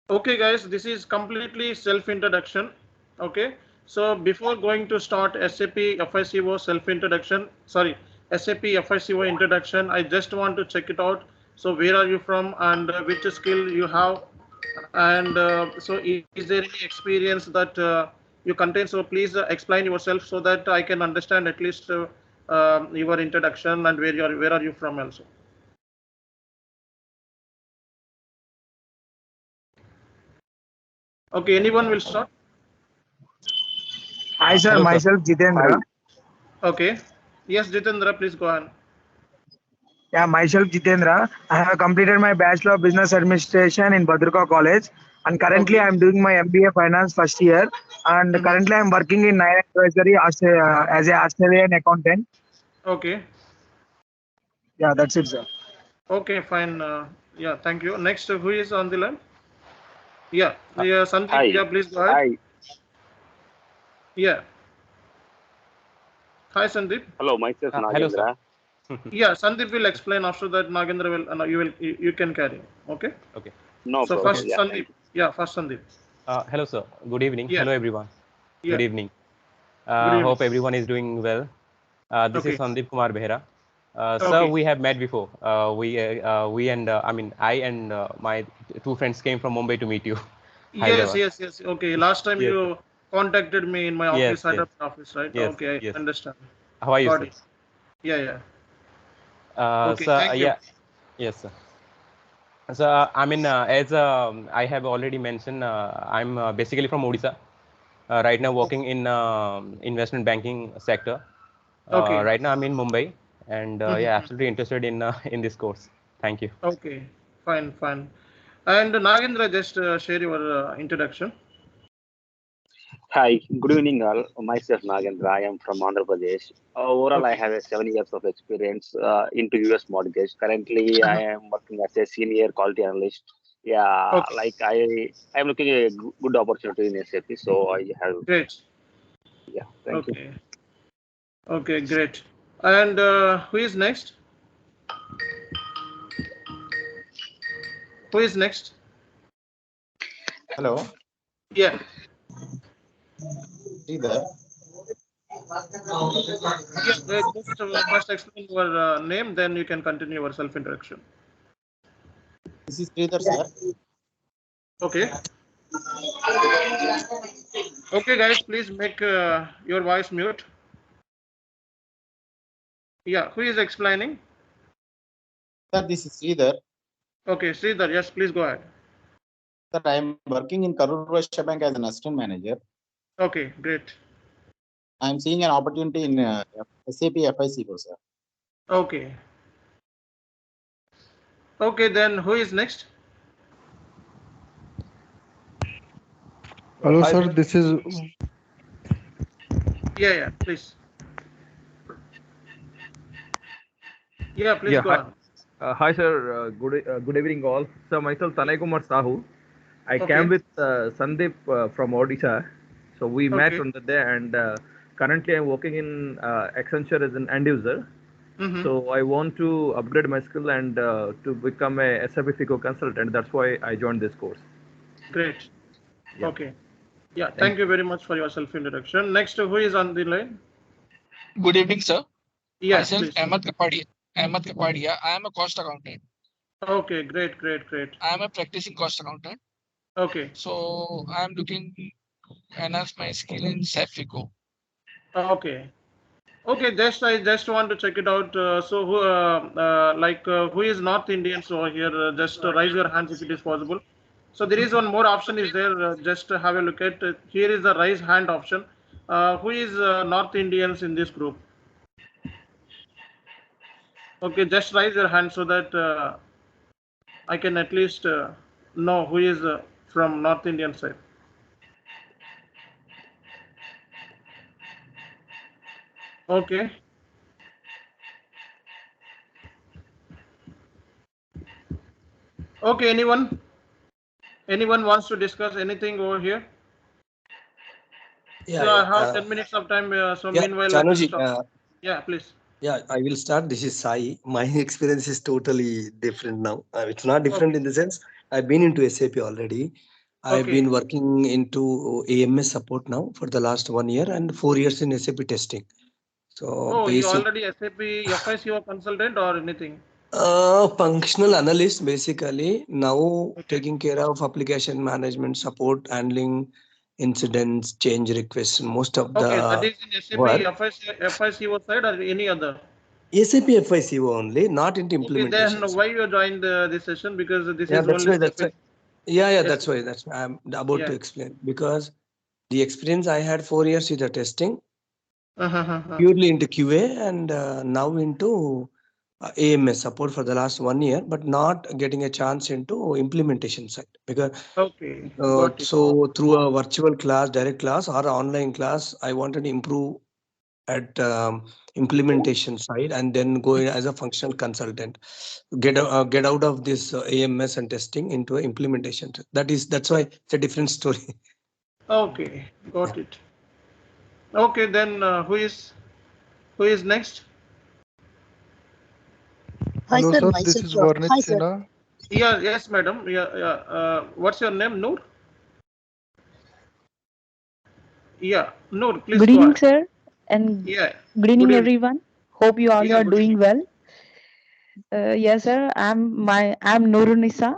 Okay, guys, this is completely self-introduction. Okay, so before going to start SAP FICO self-introduction, sorry, SAP FICO introduction, I just want to check it out. So where are you from and which skill you have? And so is there any experience that you contain? So please explain yourself so that I can understand at least your introduction and where are you from also. Okay, anyone will start? Hi sir, Hello, sir. myself Jitendra. Okay. Yes, Jitendra, please go on. Yeah, myself Jitendra. I have completed my Bachelor of Business Administration in Badruka College, and currently I Okay. am doing my MBA Finance first year. And Mhm. currently I am working in Nine Advisory as a Australian accountant. Okay. Yeah, that's it, sir. Okay, fine. Yeah, thank you. Next, who is on the line? Yeah, yeah, Sandeep. Hi. Yeah, please go ahead. Hi. Yeah. Hi, Sandeep. Hello, myself Hello, sir. Nagendra. Yeah, Sandeep will explain. After that, Nagendra will. You can carry. Okay. Okay. No So problem. first, Okay. Yeah, Sandeep. thank you. Yeah, first Sandeep. Hello, sir. Good evening. Yeah. Hello, everyone. Yeah. Good evening. Good evening. Hope everyone is doing well. This is Okay. Sandeep Kumar Behera. Sir, Okay. we have met before. We and I mean, I and my two friends came from Mumbai to meet you, Yes. Hyderabad. Yes. Yes. Okay. Last time Yes, sir. you contacted me in my Yes, office, yes, Hyderabad office, right? yes, Okay, yes. I understand. How are you, Got sir? it. Yeah. Yeah. Okay. Sir, Thank you. yeah, yes, sir. So, I mean, as I have already mentioned, I'm basically from Odisha. Right now, working in investment banking sector. Okay. Right now, I'm in Mumbai, and yeah, Mhm. absolutely interested in in this course. Thank you. Okay, fine, fine. And Nagendra, just share your introduction. Hi. Good evening, all. Myself Nagendra. I am from Andhra Pradesh. Overall, I Okay. have a 7 years of experience into US mortgage. Currently, I Mhm. am working as a senior quality analyst. Yeah, Okay, like I am looking at a good opportunity in SAP. So I have, great. yeah, thank you. Okay, okay, great. And who is next? Who is next? Hello, Yeah, Sridhar. yeah. Just first explain your name, then you can continue your self-introduction. This is Sridhar, sir. Okay. Okay, guys, please make your voice mute. Yeah, who is explaining? Sir, this is Sridhar. Okay, Sridhar, yes, please go ahead. Sir, I am working in Karur Vysya Bank as an assistant manager. Okay, great. I am seeing an opportunity in SAP FICO, sir. Okay. Okay, then who is next? Hello, Hi, sir. This is Yeah, yeah, please. Yeah, please Yeah, go hi, on. hi sir. Good evening, all. So myself Tanay Kumar Sahu. I came Okay, with Sandeep from Odisha. So we met okay. on the day, and currently I'm working in Accenture as an end user. Mm-hmm. So I want to upgrade my skill and to become a SAP FICO consultant. That's why I joined this course. Great. Yeah, Okay. Yeah, thank thank you. you very much for your self-introduction. Next, who is on the line? Good evening, sir. Yes, Myself, please. Ahmed Kapadia. Ahmed Kapadia. I am a cost accountant. Okay, great, great, great. I am a practicing cost accountant. Okay, So I am looking to enhance my skill in SAP FICO. okay. Okay, I just want to check it out. So who who is North Indians over here? Just raise your hands if it is possible. So there is one more option is there. Just have a look at. Here is the raise hand option. Who is North Indians in this group? Okay, just raise your hand so that I can at least know who is from North Indian side. Okay. Okay, anyone? Anyone wants to discuss anything over here? Yeah, So I yeah. have 10 minutes of time. So Yeah, meanwhile, I will Chanuji. stop. Yeah, please. Yeah, I will start. This is Sai. My experience is totally different now. It's not different Okay. in the sense I've been into SAP already. I've Okay. been working into AMS support now for the last 1 year and 4 years in SAP testing. So Oh, you basic already SAP FICO consultant or anything? functional analyst basically now Okay. taking care of application management support, handling incidents, change requests, most of Okay, that the is in SAP work. FICO side or any other? SAP FICO only, not into Okay, then implementations. why you joined this session? Because this Yeah, is only that's why. Yeah, that's SAP. why. That's why I'm about to Yeah. explain. Because the experience I had 4 years with the testing, Uh-huh. purely into QA, and now into AMS support for the last 1 year, but not getting a chance into implementation side. Because Okay, got it. so through a virtual class, direct class, or online class, I wanted to improve at implementation side and then go in as a functional consultant, get out of this AMS and testing into a implementation. That's why it's a different story. Okay, got Yeah. it. Okay, then who is next? Hi Hello, sir, sir. This myself. is Varnit Hi sir. Sinha. Yeah, yes, madam. Yeah. What's your name? Noor? Yeah, Noor, please Good go evening, ahead. sir, and Yeah, good good evening, evening. everyone. Hope you all Yeah, are good doing evening. well. Yes, sir. I'm Nurunisa.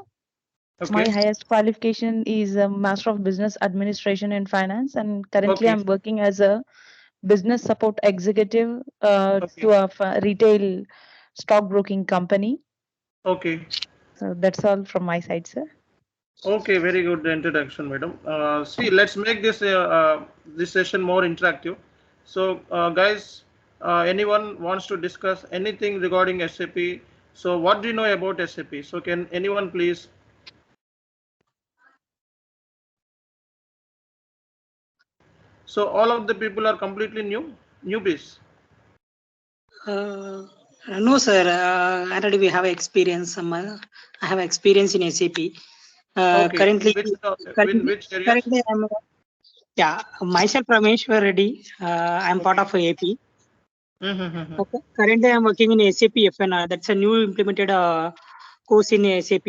My Okay, highest qualification is a Master of Business Administration and Finance, and currently okay, I'm working as a business support executive okay, to a retail stockbroking company. okay. So that's all from my side, sir. Okay, very good introduction, madam. See, let's make this session more interactive. So, guys, anyone wants to discuss anything regarding SAP? So, what do you know about SAP? So, can anyone please? So, all of the people are completely newbies. No sir, already we have experience. I have experience in SAP. Okay, Currently, in which areas? currently I'm myself Rameshwar Reddy. I'm part Okay. of AP. Mm-hmm. Okay. Currently I'm working in SAP FNR. That's a new implemented course in SAP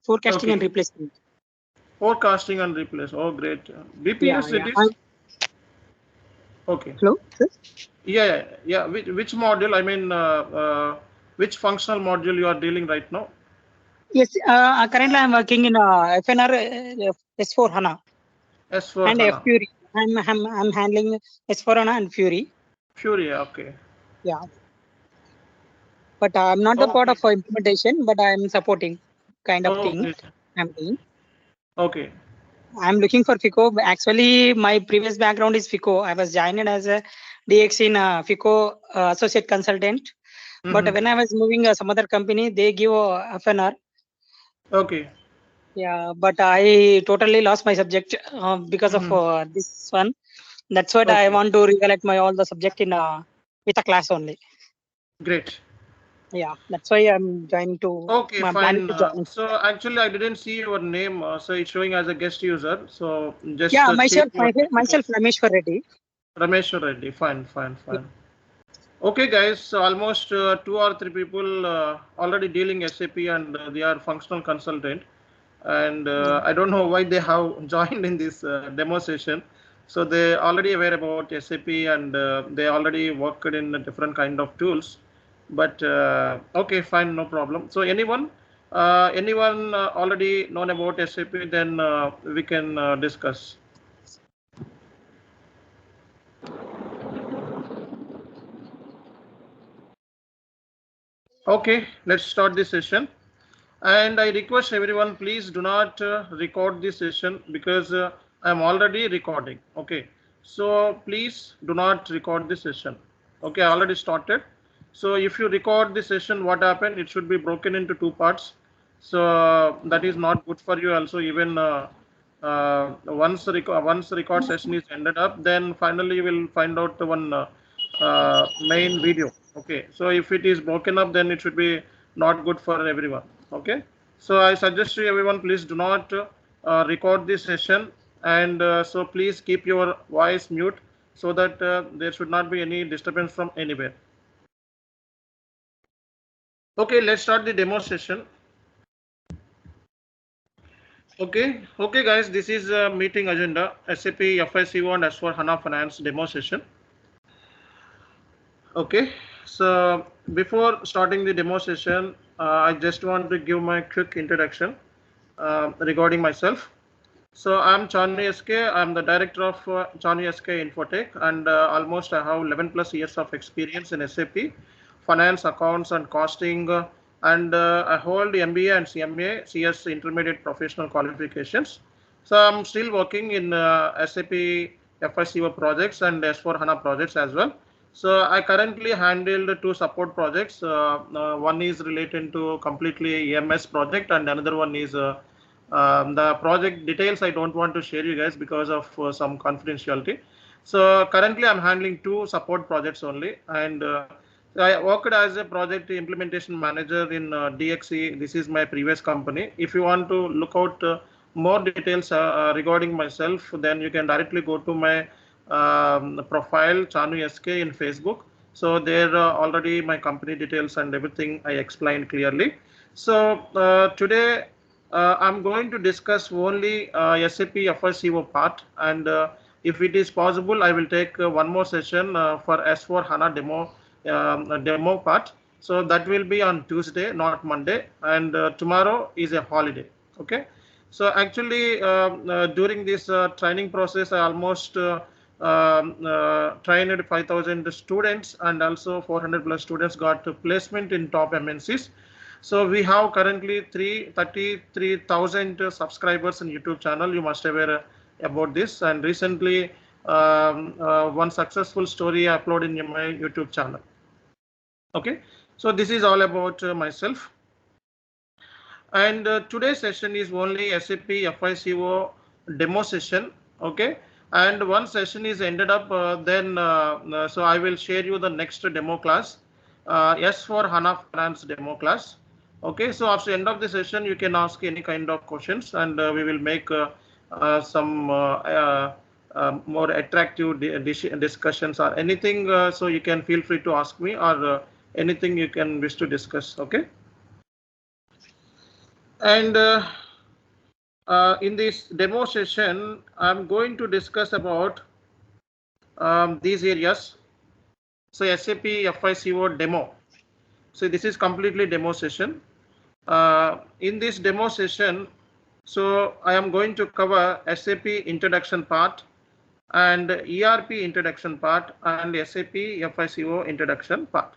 forecasting Okay. and replacement. Forecasting and replace. Oh, great. Yeah, BPS it yeah. is. Okay. Hello. Sir? Yeah. Which module? I mean, which functional module you are dealing right now? Yes. Currently I'm working in FNR S4HANA. And S4HANA. Fury. I'm handling S4HANA and Fury. Fury. Okay. Yeah, but I'm not the part Okay. of implementation, but I'm supporting kind of Oh, thing. great. I'm doing. Okay. I'm looking for FICO. Actually, my previous background is FICO. I was joined as a DX in FICO associate consultant. But Mm-hmm. when I was moving some other company, they give FNR. Okay. Yeah, but I totally lost my subject because of Mm-hmm. this one. That's what I Okay. want to recollect my all the subject in with a class only. Great. Yeah, that's why I'm joining to. Okay, I'm planning fine. to join. So actually, I didn't see your name. So it's showing as a guest user. So just Yeah, change myself, your name to myself, Rameshwar Reddy. Ramesh Reddy. Fine. Okay, guys. So almost 2 or 3 people already dealing SAP and they are functional consultant. And I don't know why they have joined in this demo session. So they already aware about SAP and they already worked in a different kind of tools. But okay, fine, no problem. So anyone already known about SAP, then we can discuss. Okay, let's start this session. And I request everyone, please do not record this session because I'm already recording. Okay, so please do not record this session. Okay, I already started. So if you record this session, what happened? It should be broken into 2 parts. So that is not good for you. Also, even once the record session is ended up, then finally you will find out the one main video. Okay, so if it is broken up, then it should be not good for everyone. Okay, so I suggest to everyone, please do not record this session, and so please keep your voice mute so that there should not be any disturbance from anywhere. Okay, let's start the demo session. Okay, guys, this is a meeting agenda, SAP FICO and S4HANA Finance demo session. Okay, so before starting the demo session, I just want to give my quick introduction regarding myself. So I'm Chanu SK. I'm the director of Chanu SK Infotech, and almost I have 11 plus years of experience in SAP, finance, accounts, and costing, and I hold MBA and CMA, CS intermediate professional qualifications. So I'm still working in SAP FICO projects and S4HANA projects as well. So I currently handled 2 support projects. One is related to completely EMS project, and another one is the project details I don't want to share you guys because of some confidentiality. So currently I'm handling 2 support projects only, and I worked as a project implementation manager in DXE. This is my previous company. If you want to look out more details regarding myself, then you can directly go to my profile Chanu SK in Facebook. So there already my company details and everything I explained clearly. So today I'm going to discuss only SAP FICO part, and if it is possible, I will take one more session for S4HANA demo part. So that will be on Tuesday, not Monday, and tomorrow is a holiday. Okay. So actually, during this training process, I almost trained 5,000 students, and also 400 plus students got placement in top MNCs. So we have currently 33,000 subscribers in YouTube channel. You must aware about this. And recently, one successful story I uploaded in my YouTube channel. Okay, so this is all about myself. And today's session is only SAP FICO demo session. Okay, and one session is ended up. So I will share you the next demo class, S4HANA Finance demo class. Okay, so after the end of the session, you can ask any kind of questions, and we will make some more attractive discussions or anything. So you can feel free to ask me, or anything you can wish to discuss. Okay. And in this demo session, I'm going to discuss about these areas. So SAP FICO demo. So this is completely demo session. In this demo session, so I am going to cover SAP introduction part, and ERP introduction part, and SAP FICO introduction part.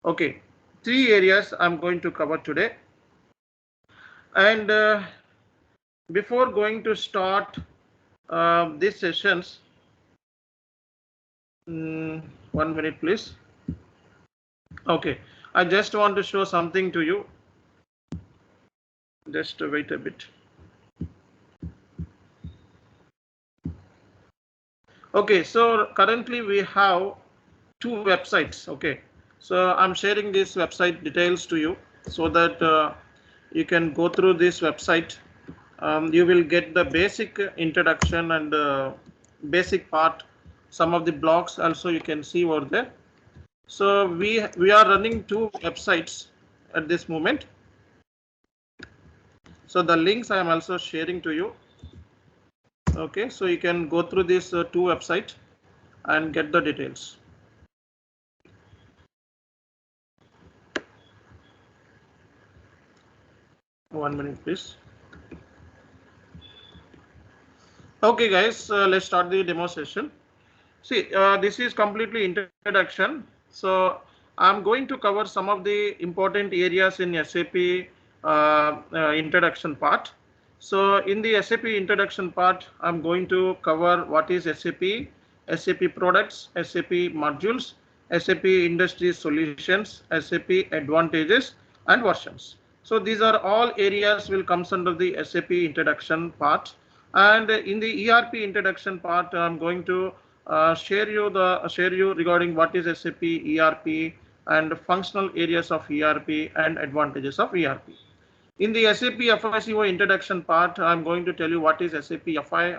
Okay, 3 areas I'm going to cover today. And before going to start these sessions, 1 minute please. Okay, I just want to show something to you. Just wait a bit. Okay, so currently we have 2 websites. Okay, so I'm sharing these website details to you so that you can go through this website. You will get the basic introduction and basic part. Some of the blogs also you can see over there. So we are running 2 websites at this moment. So the links I am also sharing to you. Okay, so you can go through these 2 websites and get the details. One minute, please. Okay, guys, let's start the demo session. See, this is completely introduction. So I'm going to cover some of the important areas in SAP introduction part. So in the SAP introduction part, I'm going to cover what is SAP, SAP products, SAP modules, SAP industry solutions, SAP advantages and versions. So these are all areas will comes under the SAP introduction part. And in the ERP introduction part, I'm going to share you regarding what is SAP ERP and functional areas of ERP and advantages of ERP. In the SAP FICO introduction part, I'm going to tell you what is SAP FI